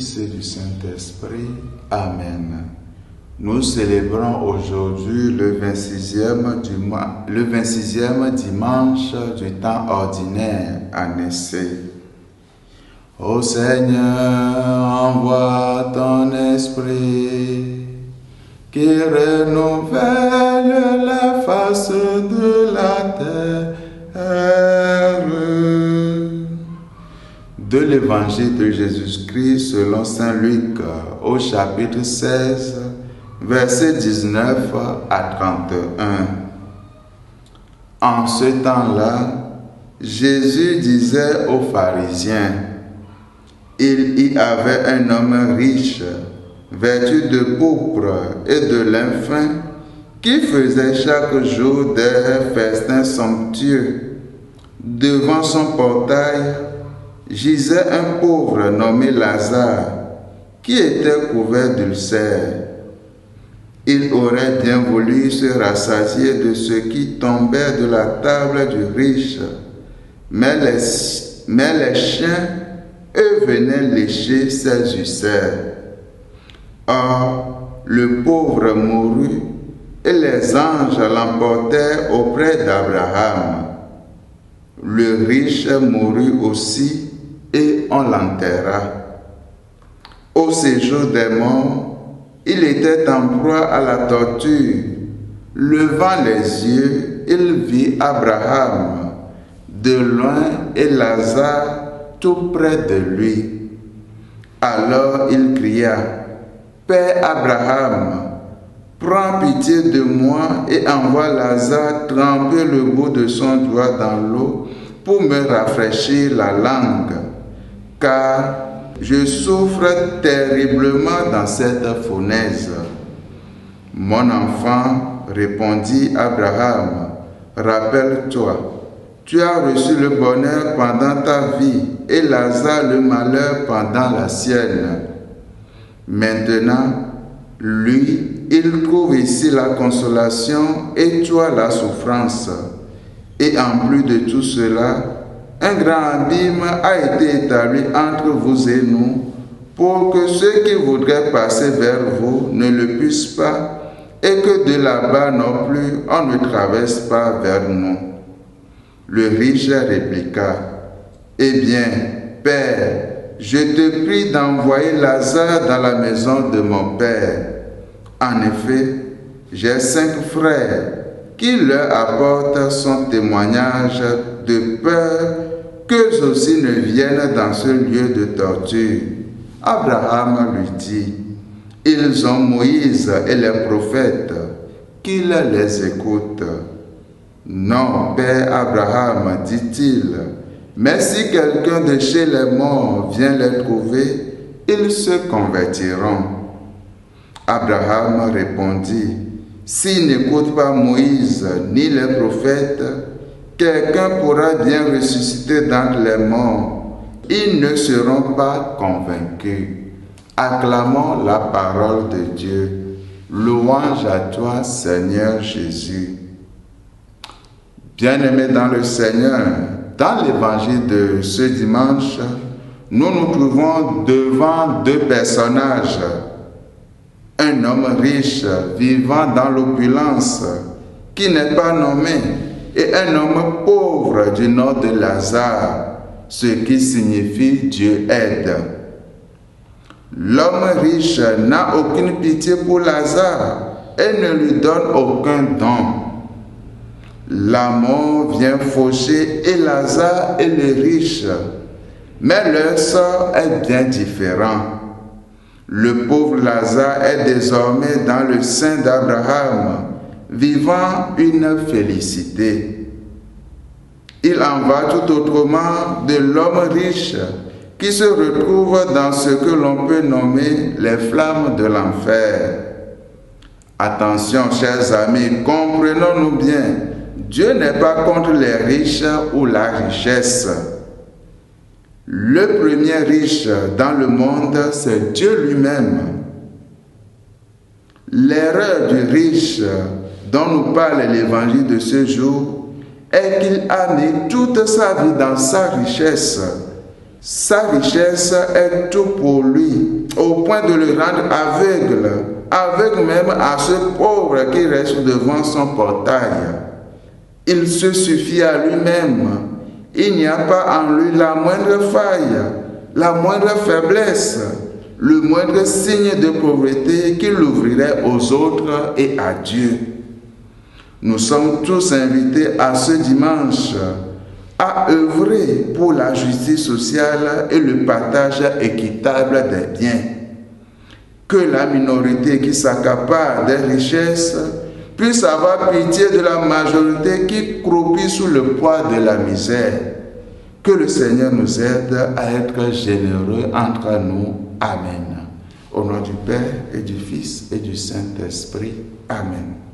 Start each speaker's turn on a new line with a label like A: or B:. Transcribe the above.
A: Fils et du Saint-Esprit. Amen. Nous célébrons aujourd'hui le 26e dimanche du temps ordinaire en essai. Ô Seigneur, envoie ton esprit qui renouvelle la face de la terre. De l'évangile de Jésus-Christ selon saint Luc au chapitre 16, versets 19 à 31. En ce temps-là, Jésus disait aux pharisiens: il y avait un homme riche, vêtu de pourpre et de lin fin, qui faisait chaque jour des festins somptueux. Devant son portail gisait un pauvre nommé Lazare, qui était couvert d'ulcères. Il aurait bien voulu se rassasier de ce qui tombait de la table du riche, mais les chiens, eux, venaient lécher ses ulcères. Or, le pauvre mourut, et les anges l'emportèrent auprès d'Abraham. Le riche mourut aussi, et on l'enterra. Au séjour des morts, il était en proie à la torture. Levant les yeux, il vit Abraham de loin et Lazare tout près de lui. Alors il cria: Père Abraham, prends pitié de moi et envoie Lazare tremper le bout de son doigt dans l'eau pour me rafraîchir la langue, car je souffre terriblement dans cette fournaise. Mon enfant, répondit Abraham, rappelle-toi, tu as reçu le bonheur pendant ta vie et Lazare le malheur pendant la sienne. Maintenant, lui, il trouve ici la consolation et toi la souffrance. Et en plus de tout cela, un grand abîme a été établi entre vous et nous, pour que ceux qui voudraient passer vers vous ne le puissent pas, et que de là-bas non plus on ne traverse pas vers nous. Le riche répliqua: Eh bien, Père, je te prie d'envoyer Lazare dans la maison de mon Père. En effet, j'ai 5 frères qui leur apportent son témoignage de peur qu'eux aussi ne viennent dans ce lieu de torture. Abraham lui dit: Ils ont Moïse et les prophètes, qu'ils les écoutent. Non, Père Abraham, dit-il, mais si quelqu'un de chez les morts vient les trouver, ils se convertiront. Abraham répondit: S'ils n'écoutent pas Moïse ni les prophètes, quelqu'un pourra bien ressusciter d'entre les morts. Ils ne seront pas convaincus. Acclamons la parole de Dieu. Louange à toi, Seigneur Jésus. Bien-aimés dans le Seigneur, dans l'évangile de ce dimanche, nous nous trouvons devant 2 personnages. Un homme riche vivant dans l'opulence qui n'est pas nommé et un homme pauvre du nom de Lazare, ce qui signifie Dieu aide. L'homme riche n'a aucune pitié pour Lazare et ne lui donne aucun don. La mort vient faucher et Lazare et le riche, mais leur sort est bien différent. Le pauvre Lazare est désormais dans le sein d'Abraham, vivant une félicité. Il en va tout autrement de l'homme riche qui se retrouve dans ce que l'on peut nommer les flammes de l'enfer. Attention, chers amis, comprenons-nous bien, Dieu n'est pas contre les riches ou la richesse. Le premier riche dans le monde, c'est Dieu lui-même. L'erreur du riche dont nous parle l'évangile de ce jour est qu'il a mis toute sa vie dans sa richesse Sa richesse est tout pour lui, au point de le rendre aveugle même à ce pauvre qui reste devant son portail. Il se suffit à lui-même. Il n'y a pas en lui la moindre faille, la moindre faiblesse, le moindre signe de pauvreté qui l'ouvrirait aux autres et à Dieu. Nous sommes tous invités à ce dimanche à œuvrer pour la justice sociale et le partage équitable des biens. Que la minorité qui s'accapare des richesses puisse avoir pitié de la majorité qui croupit sous le poids de la misère. Que le Seigneur nous aide à être généreux entre nous. Amen. Au nom du Père et du Fils et du Saint-Esprit. Amen.